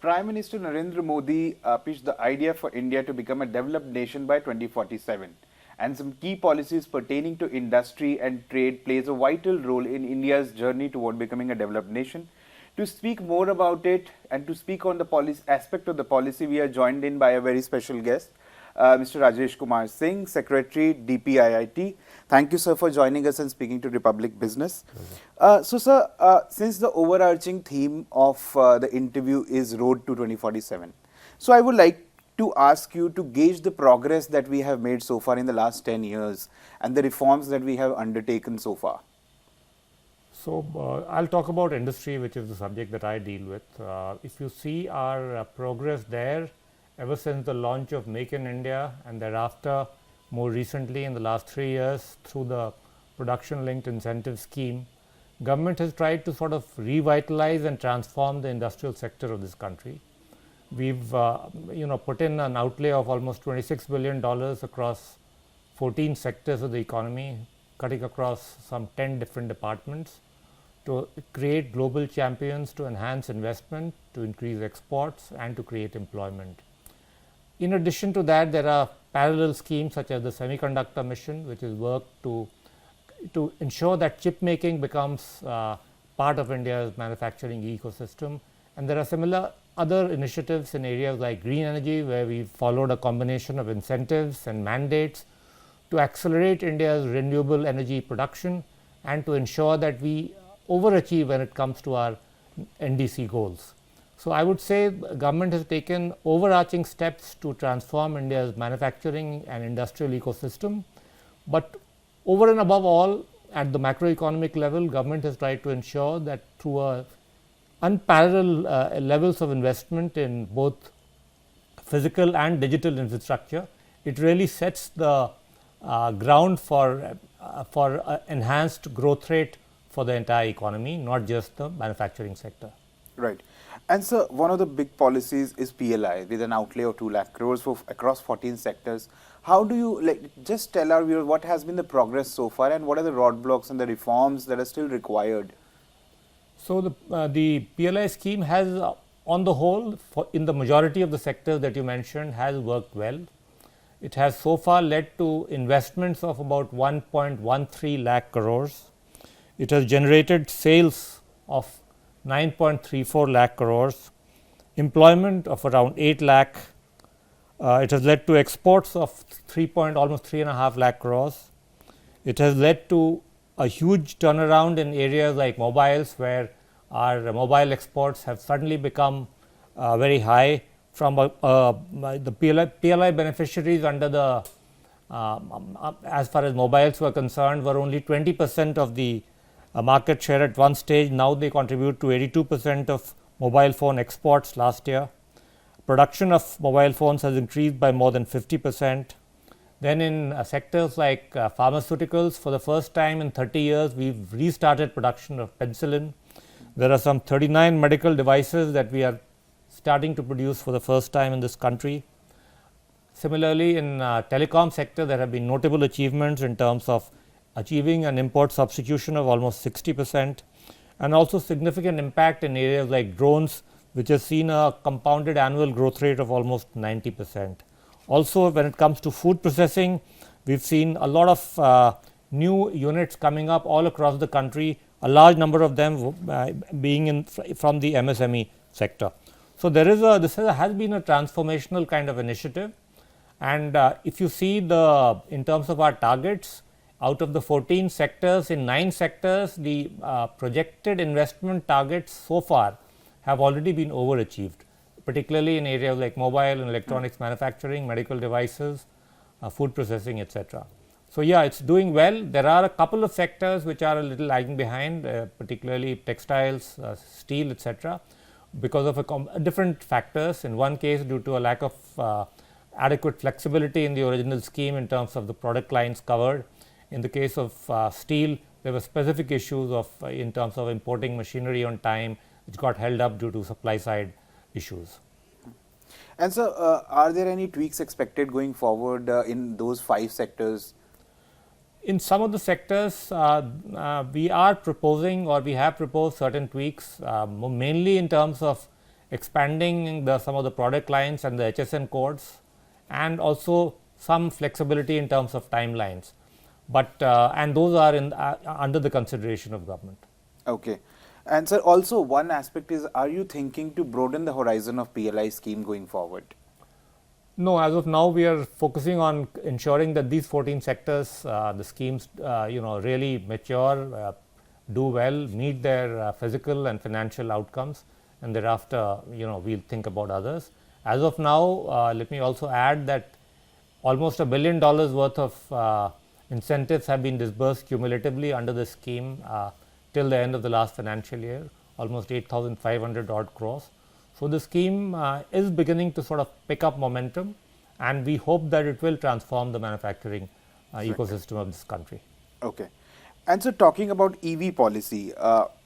Prime Minister Narendra Modi pitched the idea for India to become a developed nation by 2047, and some key policies pertaining to industry and trade plays a vital role in India's journey toward becoming a developed nation. To speak more about it and to speak on the policy aspect of the policy, we are joined in by a very special guest, Mr. Rajesh Kumar Singh, Secretary, DPIIT. Thank you, sir, for joining us and speaking to Republic Business. Sir, since the overarching theme of the interview is Road to 2047, so I would like to ask you to gauge the progress that we have made so far in the last 10 years and the reforms that we have undertaken so far. So, I'll talk about industry, which is the subject that I deal with. If you see our progress there, ever since the launch of Make in India and thereafter more recently in the last 3 years through the production linked incentive scheme, government has tried to sort of revitalize and transform the industrial sector of this country. We've put in an outlay of almost $26 billion across 14 sectors of the economy, cutting across some 10 different departments to create global champions, to enhance investment, to increase exports and to create employment. In addition to that, there are parallel schemes such as the semiconductor mission, which is work to ensure that chip making becomes part of India's manufacturing ecosystem. And there are similar other initiatives in areas like green energy, where we followed a combination of incentives and mandates to accelerate India's renewable energy production and to ensure that we overachieve when it comes to our NDC goals. So, I would say government has taken overarching steps to transform India's manufacturing and industrial ecosystem, but over and above all, at the macroeconomic level, government has tried to ensure that through unparalleled levels of investment in both physical and digital infrastructure, it really sets the ground for enhanced growth rate for the entire economy, not just the manufacturing sector. Right. And sir, one of the big policies is PLI with an outlay of 2 lakh crores for across 14 sectors. How do you just tell our viewers what has been the progress so far and what are the roadblocks and the reforms that are still required? So, the PLI scheme has on the whole in the majority of the sectors that you mentioned has worked well. It has so far led to investments of about 1.13 lakh crores. It has generated sales of 9.34 lakh crores, employment of around 8 lakh. It has led to exports of almost 3.5 lakh crores. It has led to a huge turnaround in areas like mobiles, where our mobile exports have suddenly become very high. From the PLI beneficiaries under the as far as mobiles were concerned, were only 20% of the market share at one stage. Now they contribute to 82% of mobile phone exports last year. Production of mobile phones has increased by more than 50%. Then in sectors like pharmaceuticals, for the first time in 30 years, we've restarted production of penicillin. There are some 39 medical devices that we are starting to produce for the first time in this country. Similarly, in telecom sector, there have been notable achievements in terms of achieving an import substitution of almost 60%, and also significant impact in areas like drones, which has seen a compounded annual growth rate of almost 90%. Also, when it comes to food processing, we've seen a lot of new units coming up all across the country, a large number of them being from the MSME sector. So, this has been a transformational kind of initiative, and if you see in terms of our targets, out of the 14 sectors, in 9 sectors, the projected investment targets so far have already been overachieved, particularly in areas like mobile and electronics manufacturing, medical devices, food processing, etc. So, yeah, it's doing well. There are a couple of sectors which are a little lagging behind, particularly textiles, steel, etc., because of different factors. In one case, due to a lack of adequate flexibility in the original scheme in terms of the product lines covered. In the case of steel, there were specific issues in terms of importing machinery on time, which got held up due to supply side issues. And so, are there any tweaks expected going forward in those 5 sectors? In some of the sectors, we are proposing, or we have proposed certain tweaks, mainly in terms of expanding some of the product lines and the HSN codes, and also some flexibility in terms of timelines. But and those are under the consideration of government. Okay. And sir, also one aspect is, are you thinking to broaden the horizon of PLI scheme going forward? No, as of now, we are focusing on ensuring that these 14 sectors, the schemes, really mature, do well, meet their physical and financial outcomes, and thereafter, we'll think about others. As of now, let me also add that almost $1 billion worth of incentives have been disbursed cumulatively under the scheme till the end of the last financial year, almost 8,500 odd crores. So the scheme is beginning to sort of pick up momentum, and we hope that it will transform the manufacturing ecosystem of this country. Okay. And so talking about EV policy,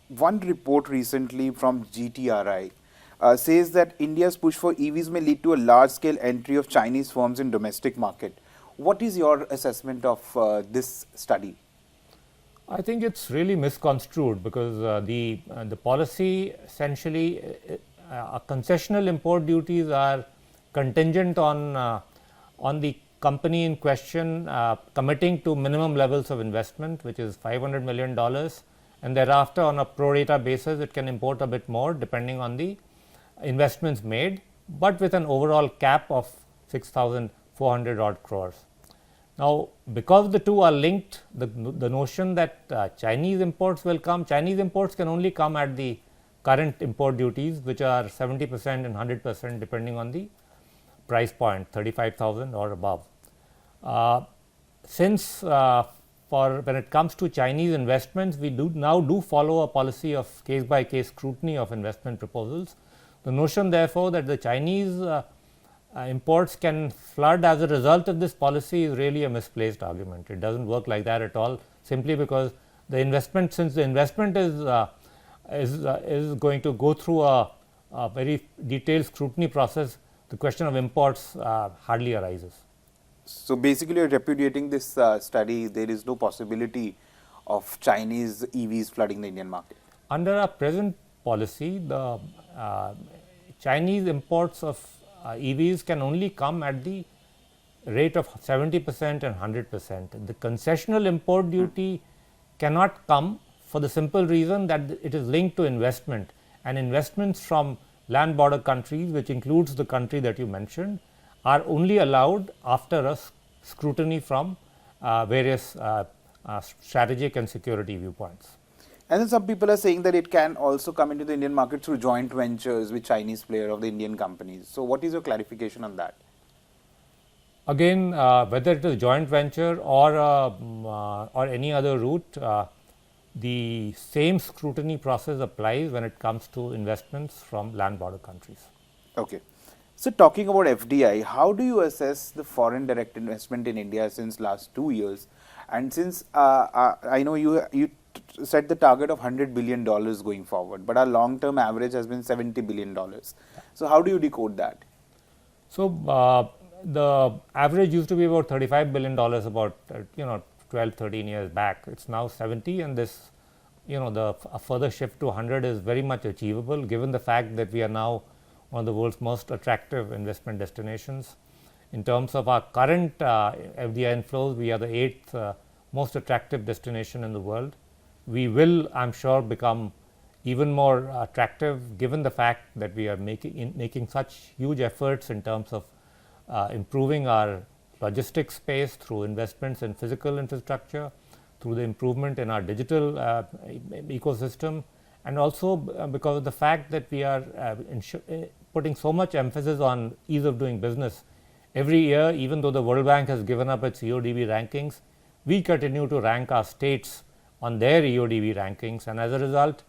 one report recently from GTRI says that India's push for EVs may lead to a large-scale entry of Chinese firms in domestic market. What is your assessment of this study? I think it's really misconstrued, because the policy essentially concessional import duties are contingent on the company in question committing to minimum levels of investment, which is $500 million, and thereafter on a pro rata basis it can import a bit more depending on the investments made, but with an overall cap of 6,400 odd crores. Now, because the two are linked, the notion that Chinese imports will come, Chinese imports can only come at the current import duties, which are 70% and 100% depending on the price point, 35,000 or above. Since for when it comes to Chinese investments, we now follow a policy of case by case scrutiny of investment proposals. The notion therefore that the Chinese imports can flood as a result of this policy is really a misplaced argument. It doesn't work like that at all, simply because the investment, since the investment is going to go through a very detailed scrutiny process, the question of imports hardly arises. So basically, you're repudiating this study. There is no possibility of Chinese EVs flooding the Indian market. Under our present policy, the Chinese imports of EVs can only come at the rate of 70% and 100%. The concessional import duty cannot come for the simple reason that it is linked to investment, and investments from land border countries, which includes the country that you mentioned, are only allowed after a scrutiny from various strategic and security viewpoints. And then some people are saying that it can also come into the Indian market through joint ventures with Chinese player of the Indian companies. So what is your clarification on that? Again, whether it is joint venture or any other route, the same scrutiny process applies when it comes to investments from land border countries. Okay. So talking about FDI, how do you assess the foreign direct investment in India since last 2 years? And since I know you set the target of $100 billion going forward, but our long-term average has been $70 billion. So how do you decode that? So the average used to be about $35 billion about 12, 13 years back. It's now 70, and this a further shift to 100 is very much achievable, given the fact that we are now one of the world's most attractive investment destinations. In terms of our current FDI inflows, we are the 8th most attractive destination in the world. We will, I'm sure, become even more attractive, given the fact that we are making such huge efforts in terms of improving our logistics space through investments in physical infrastructure, through the improvement in our digital ecosystem, and also because of the fact that we are putting so much emphasis on ease of doing business. Every year, even though the World Bank has given up its EODB rankings, we continue to rank our states on their EODB rankings, and as a result,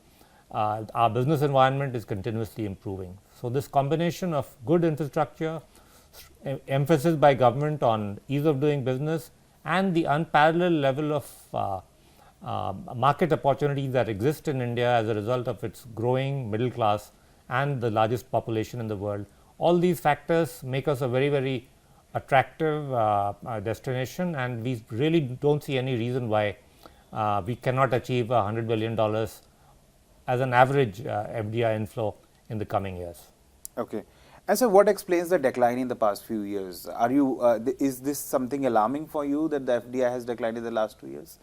our business environment is continuously improving. So this combination of good infrastructure, emphasis by government on ease of doing business, and the unparalleled level of market opportunities that exist in India as a result of its growing middle class and the largest population in the world, all these factors make us a very, very attractive destination, and we really don't see any reason why we cannot achieve $100 billion as an average FDI inflow in the coming years. Okay. And so what explains the decline in the past few years? Is this something alarming for you that the FDI has declined in the last 2 years?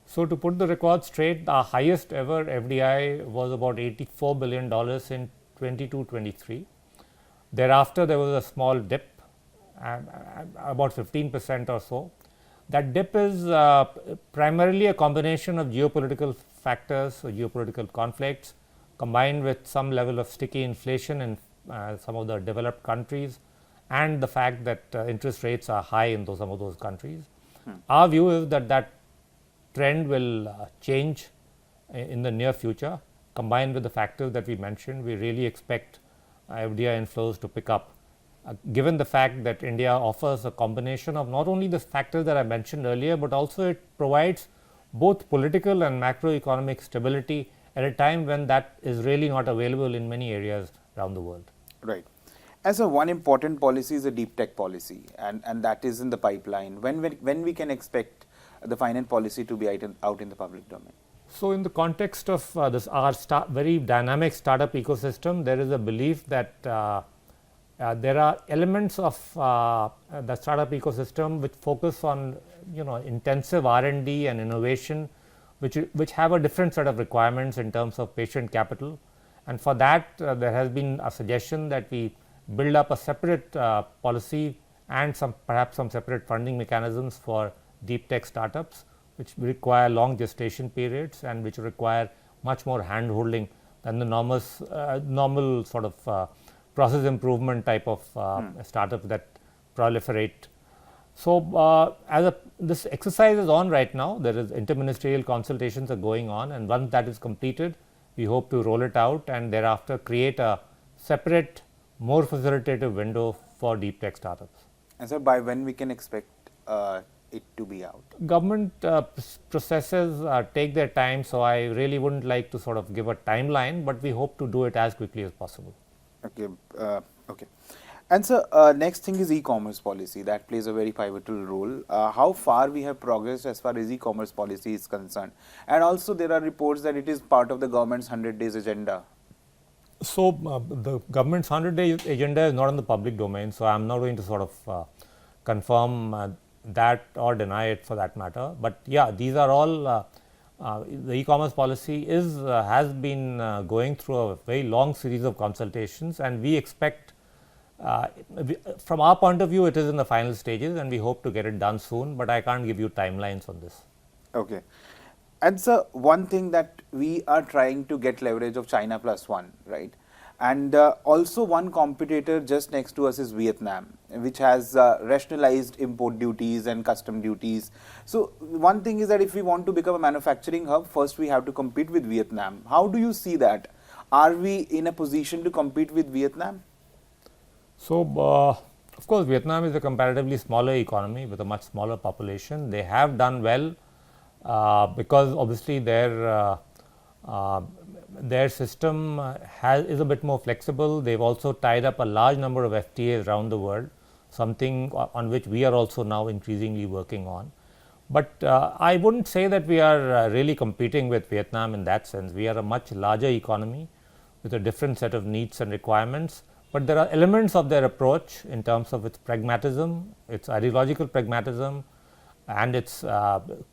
So, to put the record straight, the highest ever FDI was about $84 billion in 22-23. Thereafter, there was a small dip, about 15% or so. That dip is primarily a combination of geopolitical factors, so geopolitical conflicts, combined with some level of sticky inflation in some of the developed countries, and the fact that interest rates are high in some of those countries. Our view is that trend will change in the near future. Combined with the factors that we mentioned, we really expect FDI inflows to pick up, given the fact that India offers a combination of not only the factors that I mentioned earlier, but also it provides both political and macroeconomic stability at a time when that is really not available in many areas around the world. Right. As one important policy is a deep tech policy, and that is in the pipeline. When we can expect the finance policy to be out in the public domain? So, in the context of our very dynamic startup ecosystem, there is a belief that there are elements of the startup ecosystem which focus on intensive R&D and innovation, which have a different set of requirements in terms of patient capital. And for that, there has been a suggestion that we build up a separate policy and perhaps some separate funding mechanisms for deep tech startups, which require long gestation periods and which require much more hand holding than the normal sort of process improvement type of startups that proliferate. So, this exercise is on right now. There is interministerial consultations are going on, and once that is completed, we hope to roll it out and thereafter create a separate, more facilitative window for deep tech startups. And so, by when we can expect it to be out? Government processes take their time, so I really wouldn't like to sort of give a timeline, but we hope to do it as quickly as possible. Okay. Okay. And so, next thing is e-commerce policy. That plays a very pivotal role. How far we have progressed as far as e-commerce policy is concerned? And also, there are reports that it is part of the government's 100 days agenda. So, the government's 100-day agenda is not in the public domain, so I am not going to sort of confirm that or deny it for that matter. But yeah, these are all the e-commerce policy has been going through a very long series of consultations, and we expect from our point of view it is in the final stages, and we hope to get it done soon, but I can't give you timelines on this. Okay. And so, one thing that we are trying to get leverage of China plus one, right? And also one competitor just next to us is Vietnam, which has rationalized import duties and custom duties. So, one thing is that if we want to become a manufacturing hub, first we have to compete with Vietnam. How do you see that? Are we in a position to compete with Vietnam? So, of course, Vietnam is a comparatively smaller economy with a much smaller population. They have done well because obviously their system is a bit more flexible. They've also tied up a large number of FTAs around the world, something on which we are also now increasingly working on. But I wouldn't say that we are really competing with Vietnam in that sense. We are a much larger economy with a different set of needs and requirements. But there are elements of their approach in terms of its pragmatism, its ideological pragmatism, and its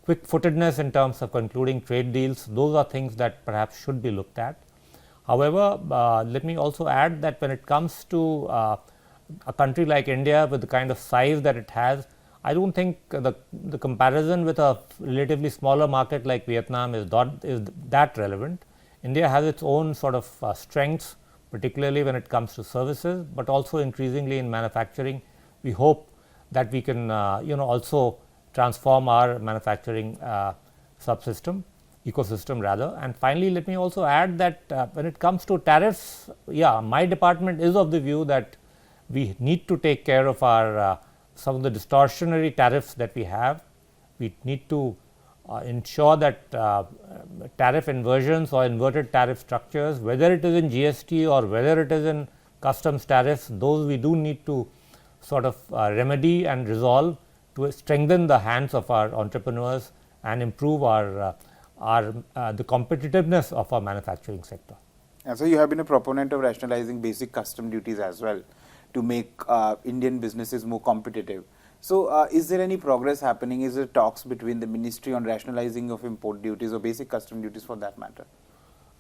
quick-footedness in terms of concluding trade deals. Those are things that perhaps should be looked at. However, let me also add that when it comes to a country like India with the kind of size that it has, I don't think the comparison with a relatively smaller market like Vietnam is that relevant. India has its own sort of strengths, particularly when it comes to services, but also increasingly in manufacturing. We hope that we can also transform our manufacturing ecosystem rather. And finally, let me also add that when it comes to tariffs, yeah, my department is of the view that we need to take care of our some of the distortionary tariffs that we have. We need to ensure that tariff inversions or inverted tariff structures, whether it is in GST or whether it is in customs tariffs, those we do need to sort of remedy and resolve to strengthen the hands of our entrepreneurs and improve the competitiveness of our manufacturing sector. And so you have been a proponent of rationalizing basic custom duties as well to make Indian businesses more competitive. So is there any progress happening? Is there talks between the ministry on rationalizing of import duties or basic custom duties for that matter?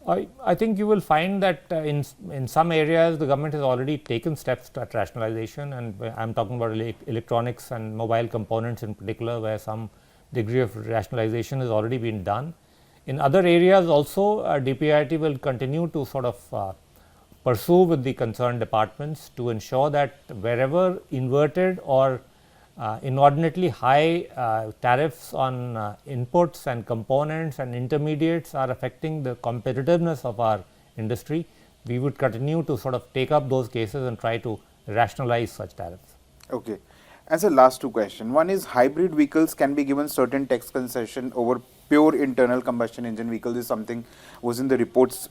I think you will find that in some areas the government has already taken steps to rationalization, and I am talking about electronics and mobile components in particular, where some degree of rationalization has already been done. In other areas also, DPIIT will continue to sort of pursue with the concerned departments to ensure that wherever inverted or inordinately high tariffs on inputs and components and intermediates are affecting the competitiveness of our industry, we would continue to sort of take up those cases and try to rationalize such tariffs. Okay. As a last two question, one is hybrid vehicles can be given certain tax concession over pure internal combustion engine vehicles. This is something was in the reports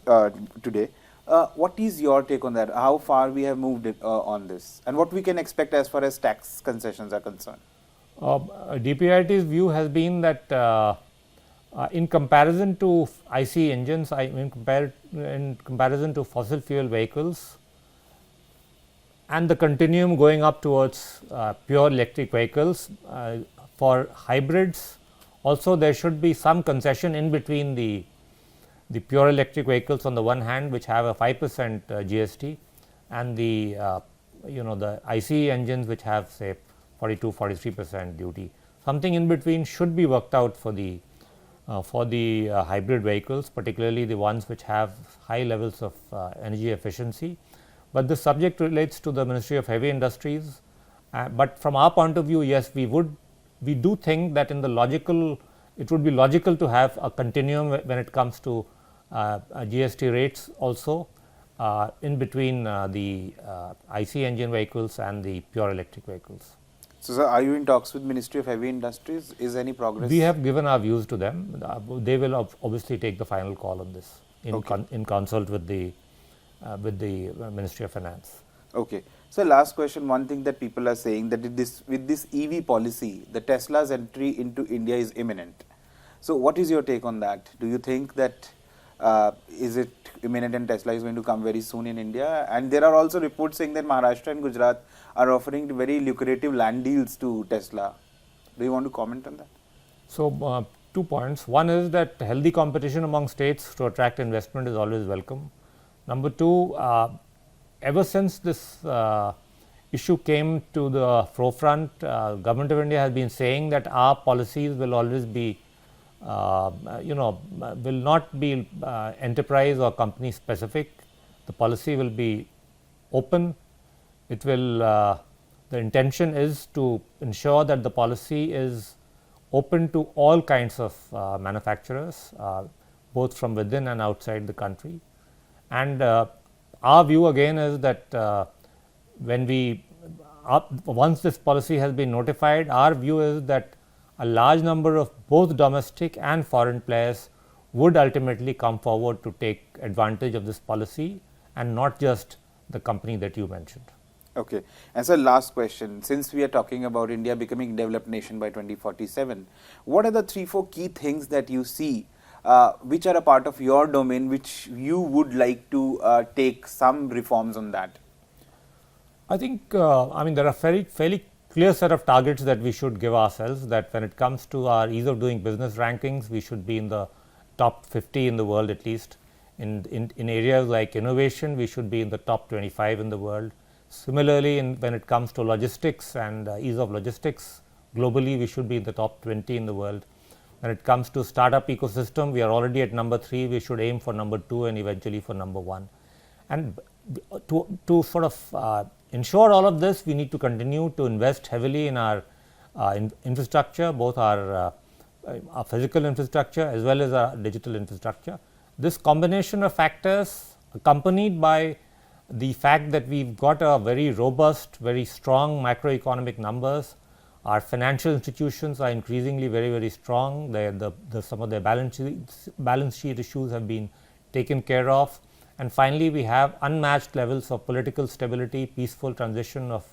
today. What is your take on that? How far we have moved on this, and what we can expect as far as tax concessions are concerned? DPIIT's view has been that in comparison to IC engines, in comparison to fossil fuel vehicles, and the continuum going up towards pure electric vehicles, for hybrids also there should be some concession in between the pure electric vehicles on the one hand, which have a 5% GST, and the the ICE engines which have say 42-43% duty. Something in between should be worked out for the hybrid vehicles, particularly the ones which have high levels of energy efficiency. But the subject relates to the Ministry of Heavy Industries. But from our point of view, yes, we do think that it would be logical to have a continuum when it comes to GST rates also in between the IC engine vehicles and the pure electric vehicles. So, sir, are you in talks with Ministry of Heavy Industries? Is any progress? We have given our views to them. They will obviously take the final call on this in consult with the Ministry of Finance. Okay. So, last question, one thing that people are saying that with this EV policy, the Tesla's entry into India is imminent. So, what is your take on that? Do you think that is it imminent and Tesla is going to come very soon in India? And there are also reports saying that Maharashtra and Gujarat are offering very lucrative land deals to Tesla. Do you want to comment on that? So, 2 points. One is that healthy competition among states to attract investment is always welcome. Number 2, ever since this issue came to the forefront, Government of India has been saying that our policies will always be will not be enterprise or company specific. The policy will be open. It will the intention is to ensure that the policy is open to all kinds of manufacturers, both from within and outside the country. And our view again is that once this policy has been notified, our view is that a large number of both domestic and foreign players would ultimately come forward to take advantage of this policy, and not just the company that you mentioned. Okay. And so, last question, since we are talking about India becoming a developed nation by 2047, what are the 3-4 key things that you see which are a part of your domain, which you would like to take some reforms on that? I think there are fairly clear set of targets that we should give ourselves, that when it comes to our ease of doing business rankings, we should be in the top 50 in the world at least. In areas like innovation, we should be in the top 25 in the world. Similarly, when it comes to logistics and ease of logistics, globally we should be in the top 20 in the world. When it comes to startup ecosystem, we are already at number 3, we should aim for number 2 and eventually for number 1. And to sort of ensure all of this, we need to continue to invest heavily in our infrastructure, both our physical infrastructure as well as our digital infrastructure. This combination of factors, accompanied by the fact that we've got a very robust, very strong macroeconomic numbers, our financial institutions are increasingly very strong. Some of their balance sheet issues have been taken care of. And finally, we have unmatched levels of political stability, peaceful transition of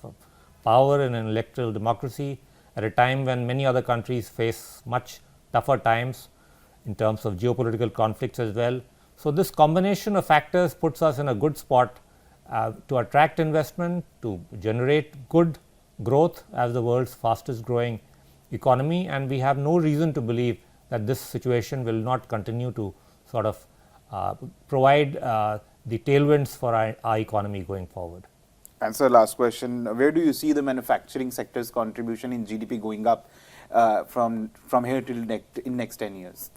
power in an electoral democracy at a time when many other countries face much tougher times in terms of geopolitical conflicts as well. So, this combination of factors puts us in a good spot to attract investment, to generate good growth as the world's fastest growing economy, and we have no reason to believe that this situation will not continue to sort of provide the tailwinds for our economy going forward. And sir, last question, where do you see the manufacturing sector's contribution in GDP going up from here till next 10 years?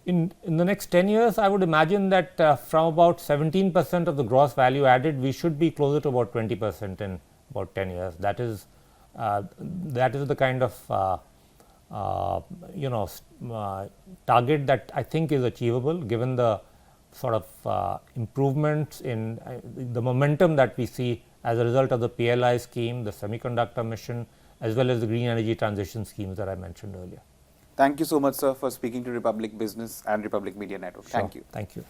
In the next 10 years, I would imagine that from about 17% of the gross value added, we should be closer to about 20% in about 10 years. That is the kind of target that I think is achievable, given the sort of improvements in the momentum that we see as a result of the PLI scheme, the semiconductor mission, as well as the green energy transition schemes that I mentioned earlier. Thank you so much, sir, for speaking to Republic Business and Republic Media Network. Sure. Thank you. Thank you.